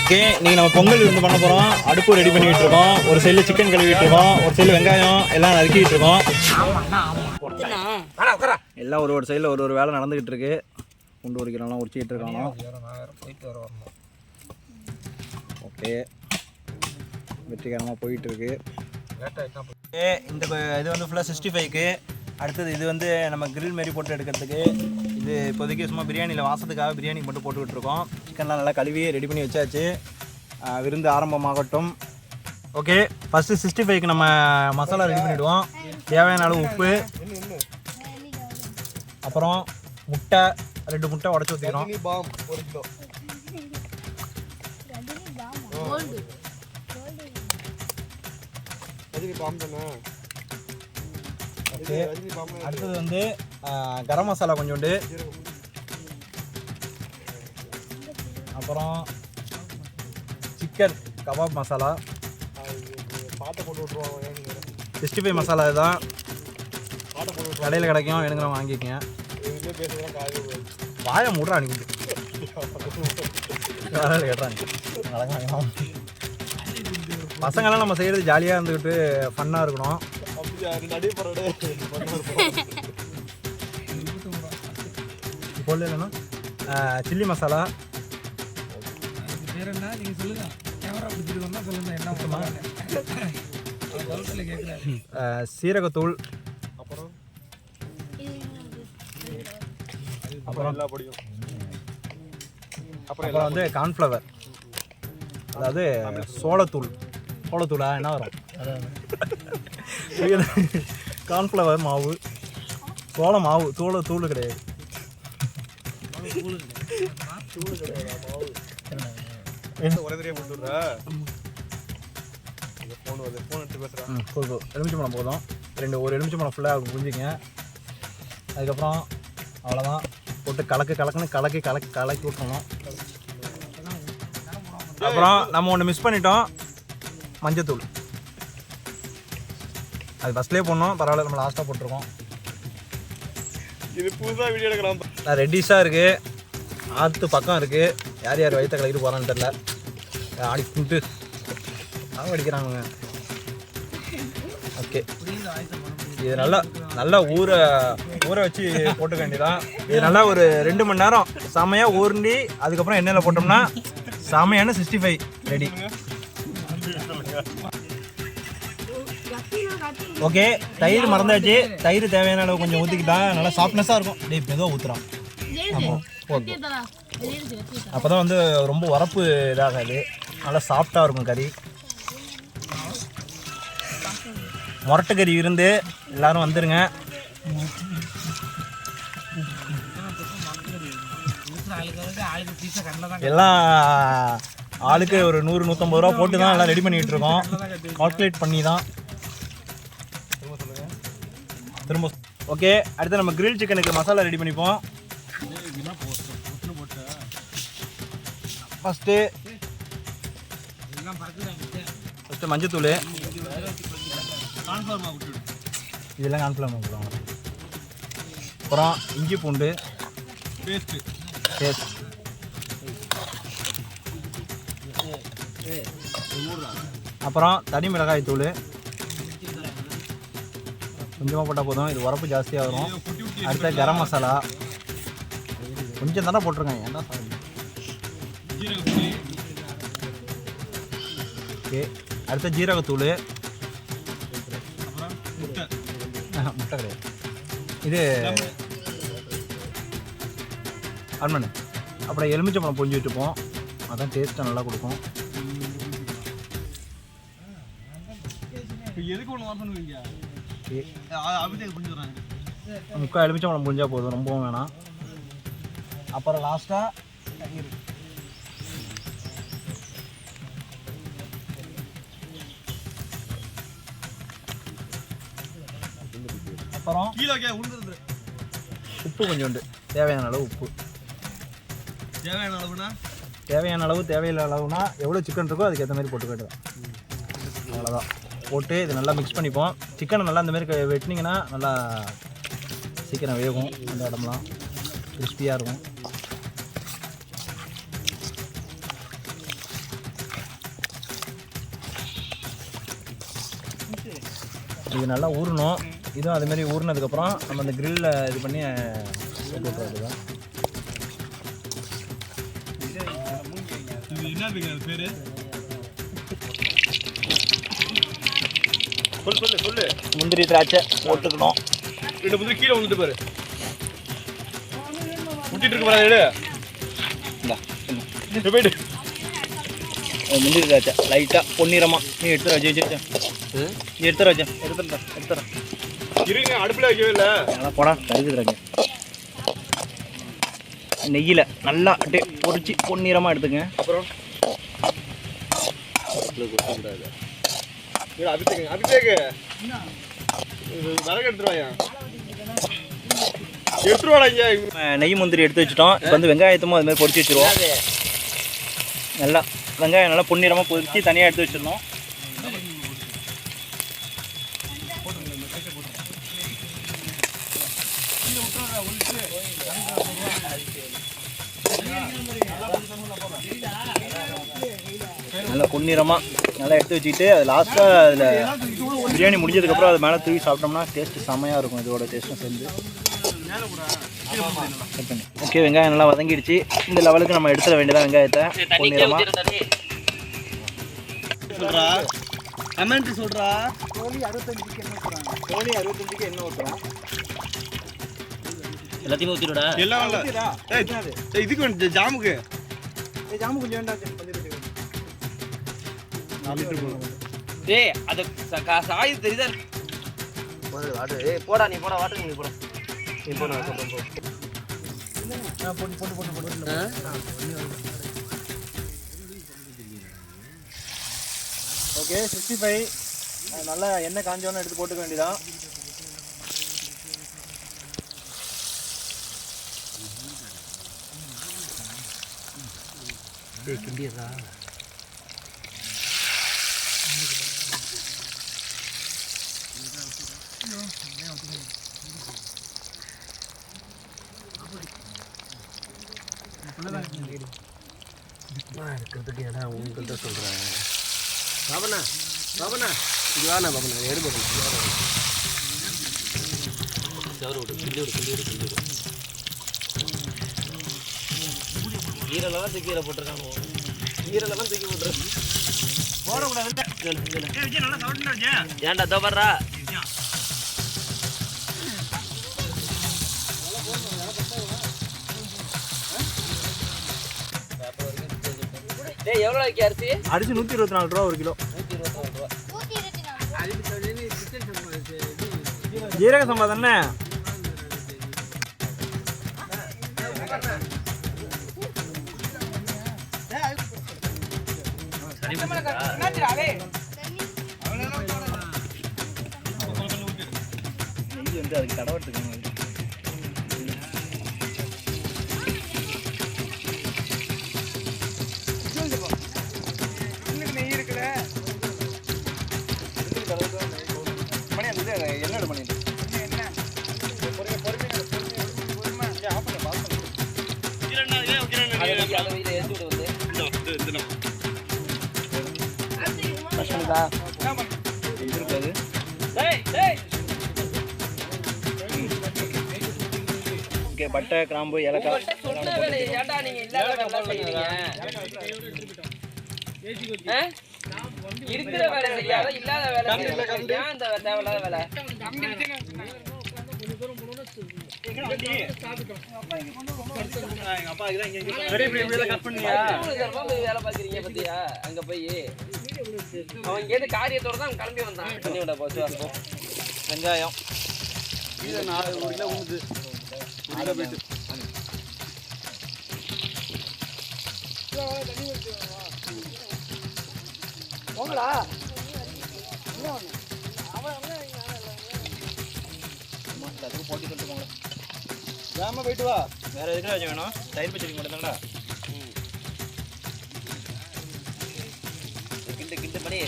Okay, நீங்கள் நம்ம பொங்கல் விருந்து பண்ண போகிறோம். அடுப்பு ரெடி பண்ணிக்கிட்டு இருக்கோம். ஒரு சைடில் சிக்கன் கழுவிட்டு இருக்கோம், ஒரு சைடில் வெங்காயம் எல்லாம் நறுக்கிட்டு இருக்கோம். எல்லாம் ஒரு சைடில் ஒரு வேலை நடந்துக்கிட்டு இருக்கு. குண்டு உரிக்கிறோம்லாம் உரிச்சிக்கிட்டு இருக்காங்க. ஓகே, வெற்றிகரமாக போயிட்டு இருக்கு. இந்த இது வந்து ஃபுல்லாக 65க்கு. அடுத்தது இது வந்து நம்ம கிரில் மாரி போட்டு எடுக்கிறதுக்கு. இது இப்போதைக்கு சும்மா பிரியாணியில் வாசத்துக்காக பிரியாணி மட்டும் போட்டுக்கிட்டு இருக்கோம். சிக்கன்லாம் நல்லா கழுவி ரெடி பண்ணி வச்சாச்சு. விருந்து ஆரம்பமாகட்டும். ஓகே, ஃபஸ்ட்டு 65க்கு நம்ம மசாலா ரெடி பண்ணிவிடுவோம். தேவையான அளவு உப்பு, அப்புறம் முட்டை 2 முட்டை உடச்சி ஊற்றிக்கிறோம். ஓகே, அடுத்தது வந்து கரம் மசாலா கொஞ்சோண்டு, அப்புறம் சிக்கன் கபாப் மசாலா, 65 மசாலா. இதுதான் கடையில் கிடைக்கும், வேணுங்கிறவங்க வாங்கிக்கங்க. வாயை மூடுறா அன்றைக்கி கேட்டுறாங்க. பசங்கள்லாம் நம்ம செய்கிறது ஜாலியாக இருந்துக்கிட்டு ஃபன்னாக இருக்கணும். இப்போ இல்லைன்னா சில்லி மசாலா, சீரகத்தூள், அப்புறம் வந்து கார்ன்ஃப்ளவர், அதாவது சோளத்தூளா என்ன வரும், கார்ன்ஃப்ளவர் மாவு, சோள மாவு, தூள் கிடையாது. எலுமிச்சம்பழம் போதும், ஒரு எலுமிச்சம்பழம் ஃபுல்லாக புரிஞ்சுங்க. அதுக்கப்புறம் அவ்வளோதான், போட்டு கலக்கி விட்டுறணும். அப்புறம் நம்ம ஒன்று மிஸ் பண்ணிட்டோம், மஞ்சத்தூள். அது ஃபஸ்ட்லேயே போடணும், பரவாயில்ல, நம்ம லாஸ்ட்டாக போட்டிருக்கோம். இது புதுசாக வீடியோ எடுக்கலாம். நான் ரெட்டிஸாக இருக்குது, ஆற்று பக்கம் இருக்குது. யார் வயிற்ற கலக்கிட்டு போகிறான்னு தெரில. ஆடி கும்பிட்டு அடிக்கிறாங்க. ஓகே, இது நல்லா ஊற வச்சு போட்டுக்க வேண்டியதான். இது நல்லா ஒரு 2 மணி நேரம் செமையாக ஊருண்டி அதுக்கப்புறம் எண்ணெயில் போட்டோம்னா செமையான 65 ரெடி. ஓகே, தயிர் மறந்தாச்சு. தயிர் தேவையான அளவு கொஞ்சம் ஊற்றிக்கிட்டா நல்லா சாஃப்ட்னஸாக இருக்கும். டேய் மெதுவாக ஊற்றுறான். ஆமாம், போதும். அப்போ தான் வந்து ரொம்ப உரப்பு இதாகாது, நல்லா சாஃப்டாக இருக்கும் கறி. முரட்டுக்கறி விருந்து எல்லோரும் வந்துடுங்க. எல்லாம் ஆளுக்கு ஒரு 100-150 ரூபா போட்டு தான் எல்லாம் ரெடி பண்ணிகிட்டு இருக்கோம். கால்குலேட் பண்ணி தான் திரும்ப. ஓகே, அடுத்து நம்ம கிரில் சிக்கனுக்கு மசாலா ரெடி பண்ணிப்போம். ஃபஸ்ட்டு மஞ்சத்தூள், இதெல்லாம் கார்ன்ஃப்ளவர் மாவு போடுவாங்க. அப்புறம் இஞ்சி பூண்டு பேஸ்ட், அப்புறம் தனி மிளகாய் தூள் கொஞ்சமாக போட்டால் போதும், இது உரப்பு ஜாஸ்தியாக வரும். அடுத்த கரம் மசாலா கொஞ்சம் தானே போட்டிருக்காங்க, ஏன்னா சாரி. ஓகே, அடுத்த ஜீரகத்தூள், முட்டை கிடையாது, இது அன்மனு. அப்புறம் எலுமிச்சம்பழம் பொஞ்சி வச்சுப்போம், அதான் டேஸ்ட்டாக நல்லா கொடுக்கும். முக்கால் எலுமிச்சம்பழம் புரிஞ்சால் போதும், ரொம்பவும் வேணாம். அப்புறம் லாஸ்ட்டாக தயிர். அப்புறம் உப்பு கொஞ்சோண்டு, தேவையான அளவு உப்பு. தேவையான அளவுனா எவ்வளோ சிக்கன் இருக்கோ அதுக்கு ஏற்ற மாதிரி போட்டுக்கிட்டு தான். அவ்வளோதான், போட்டு இது நல்லா மிக்ஸ் பண்ணிப்போம். சிக்கனை நல்லா இந்தமாரி வெட்டினீங்கன்னா நல்லா சீக்கிரம் வேகும். அந்த இடம்லாம் கிறிஸ்பியாக இருக்கும். இது நல்லா ஊறணும். இதுவும் அதுமாரி ஊறினதுக்கப்புறம் நம்ம அந்த கிரில்ல இது பண்ணி போட்டு விட்றது தான். சொல்லு முந்திரி திராட்சை போட்டுக்கணும். 2 முந்திரி கீழே வந்துட்டு பாரு. முட்டிட்டு இருக்கு பாரு. இந்தா போயிட்டு முந்திரி திராட்சை லைட்டாக பொன்னிறமாக நீ எடுத்துற வச்சு நீ எடுத்துற வச்சா எடுத்துறேன். இருங்க, அடுப்பில் வைக்கவே இல்லை. நல்லா போடா கருகு திராட்சை. நெய்யில் நல்லா அப்படியே பொரிச்சு பொன்னிறமாக எடுத்துங்க. அப்புறம் அபிஷேக் விறகு எடுத்துருவாயா? எடுத்துருவாடா இங்கே. நெய் முந்திரி எடுத்து வச்சுட்டோம். இப்போ வந்து வெங்காயத்தமும் அது மாதிரி பொரிச்சு வச்சுருவோம். நல்லா வெங்காயம் நல்லா பொன்னிறமாக பொரிச்சு தனியாக எடுத்து வச்சிடணும். நல்லா பொன்னிறமாக நல்லா எடுத்து வச்சுக்கிட்டு அது லாஸ்ட்டாக அதில் பிரியாணி முடிஞ்சதுக்கப்புறம் அது மேலே தூவி சாப்பிட்டோம்னா டேஸ்ட்டு செம்மையாக இருக்கும். இதோட டேஸ்ட்டும் சேர்ந்து. ஓகே, வெங்காயம் நல்லா வதங்கிடுச்சு. இந்த லெவலுக்கு நம்ம எடுத்துட வேண்டியதான் வெங்காயத்தை பொன்னிறமாக. சொல்றா கமெண்ட் சொல்றா. கோழி 65க்கு என்ன ஊற்றுறோம்? எல்லாத்தையும் ஊற்றிடுடா. எல்லாம் இதுக்கு வேணும் ஜாமுக்கு. ஜாமு கொஞ்சம் வேண்டாம். டேய் அது சாய் தெரியுதா? போடா நீ போடா வாட்டர் நீ போடா. ஓகே, 65 நல்லா எண்ணெய் காஞ்சோன்னு எடுத்து போட்டுக்க வேண்டியதான். இருக்கிறதுக்கு ஏன்னா உங்கள்கிட்ட சொல்கிறேன். பாபண்ணா இது வேணா பாபண்ணா எடுத்து ஈரெல்லாம் தூக்கி கீரை போட்டிருக்காங்க. ஈரெல்லாம் தூக்கி போட்டுரு. ஏன்டா தோபர்றா? டேய் எவ்வளோ அரிசி? அரிசி 124 ரூபா ஒரு கிலோ. 124 ஜீரக சம்பா தானே? வந்து அதுக்கு தடவட்டுக்கணும். என்னோட பண்ணி பட்டை கிராம்பு ஏலக்காய் இருக்கிற வேலை செய்யாத இல்லாத வேலை அந்த தேவையில்லாத வேலை. வேலை பாக்குறீங்க பத்தியா? அங்க போய் அவன் கேட்டு காரியத்தோட தான் கிளம்பி வந்தான். பண்ணிவிட போச்சு. வெங்காயம் போங்கடா. போட்டி சொல்லிட்டு போங்க. வேமா போயிட்டு வா. வேற எதுக்குடா வச்சு வேணும்? தயிர் பச்சடி மட்டும் தானடா. கிண்டு கிண்டு பண்ணி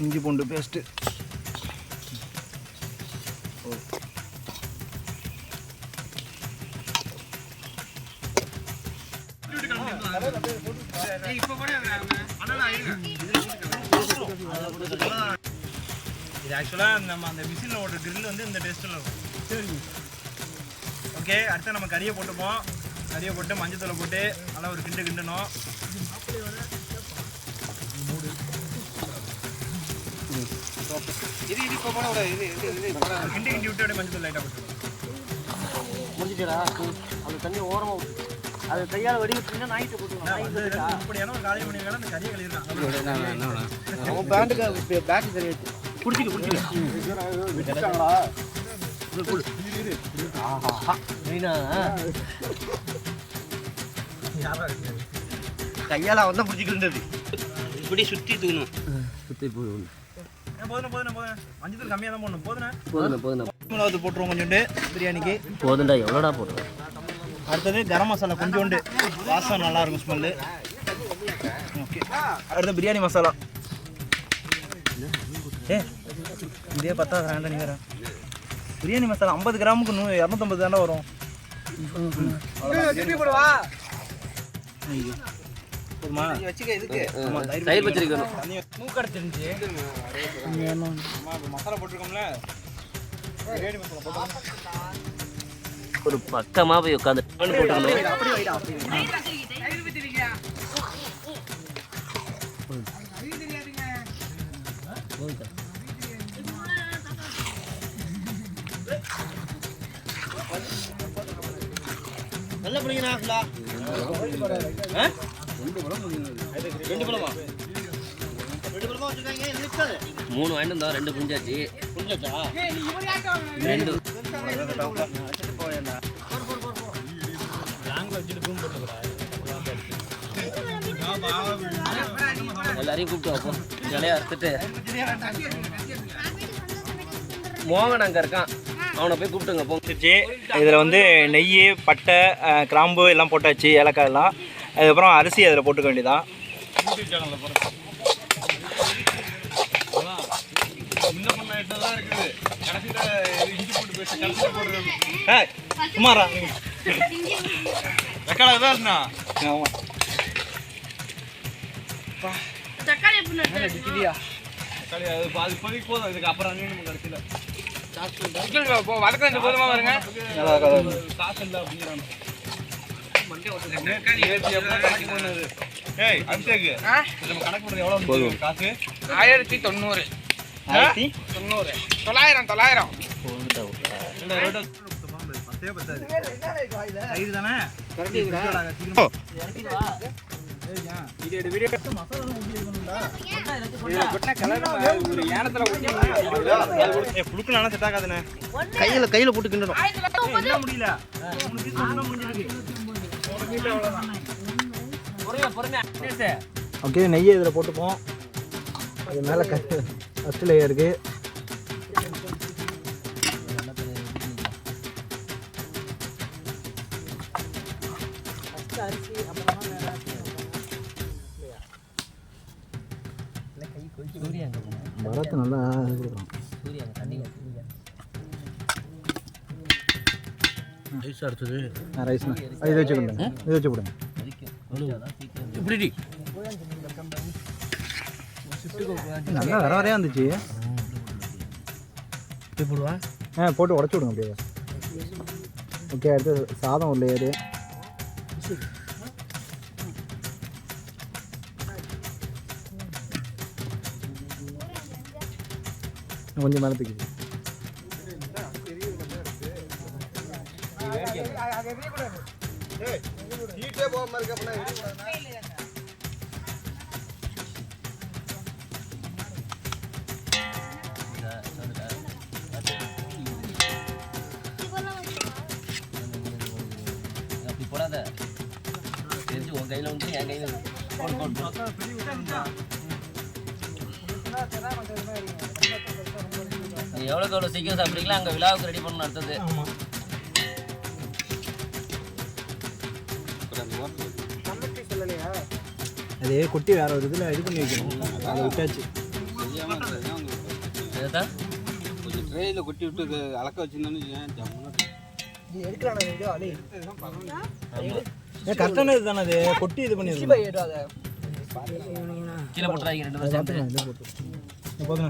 இஞ்சி பூண்டு பேஸ்ட்டு. இது ஆக்சுவலாக நம்ம அந்த விசில் ஓடுற கிரில் வந்து இந்த டேஸ்ட்டில் இருக்கும். சரி, ஓகே. அடுத்து நம்ம கறியை போட்டுப்போம். கறியை போட்டு மஞ்சத்தூளை போட்டு நல்லா ஒரு கிண்டணும். கிண்டி விட்டு அப்படியே மஞ்சத்தூள் லைட்டாக போட்டு முடிஞ்சிட்டா அந்த தண்ணி ஓரமாக விட்டு அது கையால் வடிவச்சுன்னா நாய்ட்டு போட்டுருவாங்க. இப்படியான ஒரு காரியம் பண்ணியிருக்காங்க. அந்த கறியை கழிவுறான். அவன் பேண்ட்டுக்கு பேட்டு தெரியாது. குடிச்சிட்டு கையால் அவன் தான் பிடிச்சிக்கின்றது. இப்படி சுற்றி தூக்கணும். சுற்றி போகணும். போதும். மஞ்சத்தூள் கம்மியாக தான் போடணும். போதுண்ணா. மிளகாத்தூள் போட்டுருவோம் கொஞ்சோண்டு பிரியாணிக்கு. போதுண்டா, எவ்வளோடா போடுறோம். அடுத்தது கரம் மசாலா கொஞ்சோண்டு, வாசம் நல்லா இருக்கும் ஸ்மெல்லு. ஓகே. அடுத்து பிரியாணி மசாலா. இதே பத்தாது வேண்டாம். நீ வேற பிரியாணி மசாலா 50 கிராமுக்கு 250 தாண்டா வரும். போதுமா? தயிர் பச்சரிக்கணும். மூக்கடை தெரிஞ்சு மசாலா போட்டிருக்கோம்ல, பிரியாணி மசாலா போட்டோம். ஒரு பக்கமாக போய் உட்காந்து போட்டுக்கணும். நல்லா பிடிங்கண்ணா. 2 பழமா வச்சுருக்காங்க. 3 வாங்கிட்டு வந்தோம், 2 புரிஞ்சாச்சு. 2 எல்லாரையும் கூப்பிட்டு வைப்போம். ஜலையா அறுத்துட்டு மோகன் அங்கே இருக்கான், அவனை போய் கூப்பிட்டுங்க போச்சு. இதில் வந்து நெய், பட்டை, கிராம்பு எல்லாம் போட்டாச்சு, ஏலக்காய் எல்லாம். அதுக்கப்புறம் அரிசி அதில் போட்டுக்க வேண்டியதான். சுமாரா தக்காளி அது இப்போதைக்கு போதும். இதுக்கு அப்புறம் கடைசியில் போதுமா வருங்க. காசு இல்லை அப்படிங்கிறாங்க. கணக்கு பண்ணுறது எவ்வளோ காசு? 1090. 900. கையில போட்டு கிண்டணும். முடியல. ஓகே, நெய்யை இதில் போட்டுப்போம். அது மேலே ஃபஸ்ட்டு லேயருக்கு பரத்து நல்லா கொடுக்குறோம். ரைஸ்ண்ணா இது வச்சு கொடுங்க. இது வச்சு கொடுங்க. நல்லா வர வரையா இருந்துச்சு. போட்டு உடச்சி விடுங்க அப்படியே. ஓகே, அடுத்து சாதம் ஒரு லேயரு. கொஞ்சம் மேலே தூக்கி அப்படி போடாத, தெரிஞ்சு உன் கையில் வந்து என் கையில் எவ்வளோக்கு எவ்வளோ சீக்கிரம் சாப்பிட்றீங்களா அங்கே விழாவுக்கு ரெடி பண்ணணும். அடுத்தது அதே கொட்டி வேற ஒரு இதில் இது பண்ணி வைக்கணும். அதை விட்டாச்சு. இதுதான் கொஞ்சம் ட்ரேயில் கொட்டி விட்டு அளக்க வச்சுருந்தோன்னு கரெக்டான இதுதானே அது கொட்டி இது பண்ணிடுறோம். கீழே போட்டுறாங்க 2 பேரும் சேர்ந்து. போதுண்ணா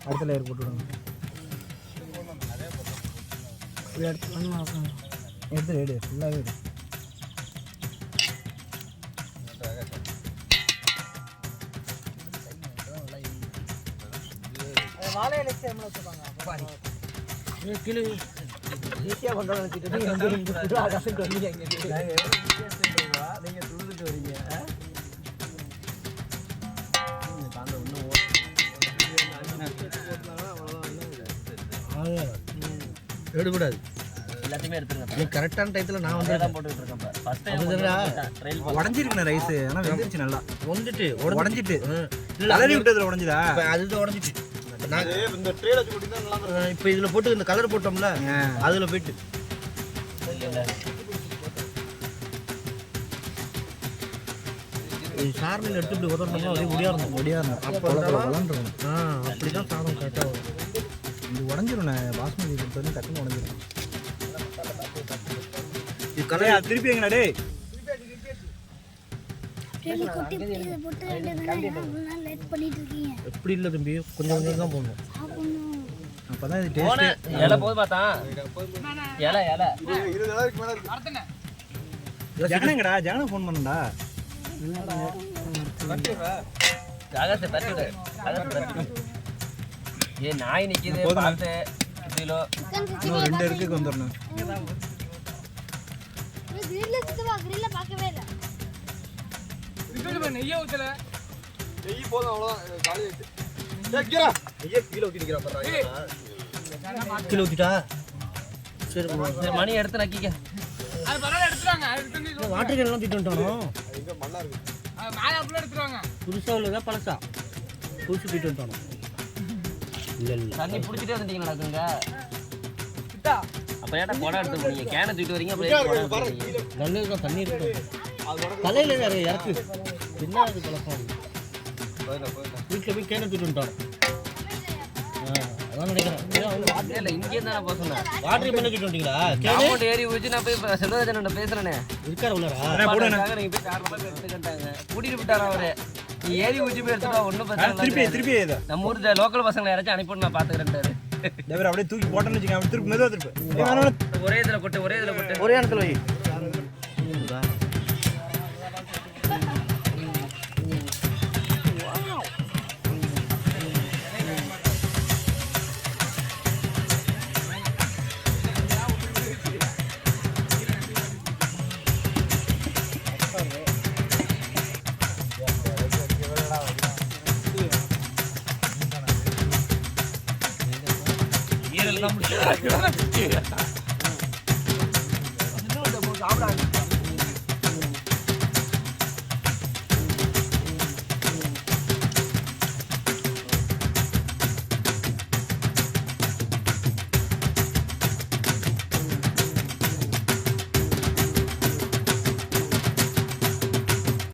அடுத்த லேயர் போட்டு விடுங்க. எடுத்து எடு ஃபுல்லாகவே எடு. எடுக்கூடாது எல்லாத்தையுமே எடுத்துருங்க. நீ கரெக்டான டயத்தில் நான் வந்து தான் போட்டுட்டு இருக்கேன். ஃபர்ஸ்ட் டைம் உடஞ்சிருக்குண்ணே ரைஸ். ஆனால் வெந்துருச்சு நல்லா. வந்துட்டு உடஞ்சிட்டு கலரி விட்டதுல உடஞ்சுதா? அதுதான் உடஞ்சிட்டு. இந்த ட்ரேல வச்சு கொட்டி தான் நல்லா இருக்கும். இப்போ இதில் போட்டு இந்த கலர் போட்டோம்ல அதில் போயிட்டு சார்மில் எடுத்து இப்படி உதறணும்னா அப்படியே முடியாதும் அப்போ வளர்ந்துரும். அப்படி தான் சாதம் கரெக்டாக வரும். இது உடஞ்சிருண்ணே. பாஸ்மதி பொறுத்தவரைக்கும் டக்குன்னு உடஞ்சிரும். இது கலையா திருப்பி எங்கடா டேய்? எப்படி இல்லை தம்பி, கொஞ்சம் கொஞ்சம் தான் போடணும். அப்பதான் இது போன டேஸ்ட். இலை போதுமா தான்? இலை 20 நாளைக்கு மேலே இருக்கு. ஜகனங்கடா ஜகன ஃபோன் பண்ணடா. ஜாகத்தை தட்டிடு. ஏ நாய் நிக்குது பார்த்து கிலோ இன்னும் 2 இருக்கு வந்துடணும். நெய் போதும் அவ்வளோதான் காலி ஆயிடுச்சு. கீழே ஊற்றிட்டா சரி. சரி மணி எடுத்து நக்கிக்க. வாட்டர் கேன்லாம் தூக்கிட்டு வந்துட்டானோ? இங்கே மண்ணா இருக்கு. புதுசாக உள்ளதா பழசா? புதுசு தூக்கிட்டு வந்துட்டானோ? இல்லை இல்லை தண்ணி பிடிச்சிட்டே வந்துட்டீங்க நடக்குங்க. அப்ப ஏன்டா குடம் எடுத்து போறீங்க? கேனை தூக்கிட்டு வரீங்க அப்புறம் குடம் எடுத்து வரீங்க. நல்லது தான், தண்ணி இருக்கு. தலையில் நிறைய இறக்கு. என்ன அது குழப்பம்? வீட்டில் போய் கேனை தூக்கிட்டு வந்துட்டான். அதான் நினைக்கிறேன். இல்ல இங்கே தானே போக சொன்னேன். வாட்டர் பண்ணி தூக்கிட்டு வந்தீங்களா? அமௌண்ட் ஏறி வச்சு நான் போய் செல்வராஜன் பேசுறேனே. இருக்காரு உள்ளாரா? நீங்க போய் 4 ரூபாய் எடுத்துக்கிட்டாங்க. கூட்டிட்டு விட்டாரா அவரு? நீ ஏறி ஊச்சி போய் எடுத்துட்டா ஒன்றும் திருப்பி பிரச்சனை திருப்பி இதை நம்ம ஊர் லோக்கல் பசங்களை யாராச்சும் அனுப்பிட்டு நான் பாத்துக்கிறேன். தேவர் அப்படியே தூக்கி போட்டேன்னு வச்சுக்கோங்க. அப்படி திருப்பி மெதுவாக திருப்பி ஒரே இதுல கொட்டு ஒரே இதுல கொட்டு. ஒரே இடத்துல வை. ஈரல் தான் முடிச்சு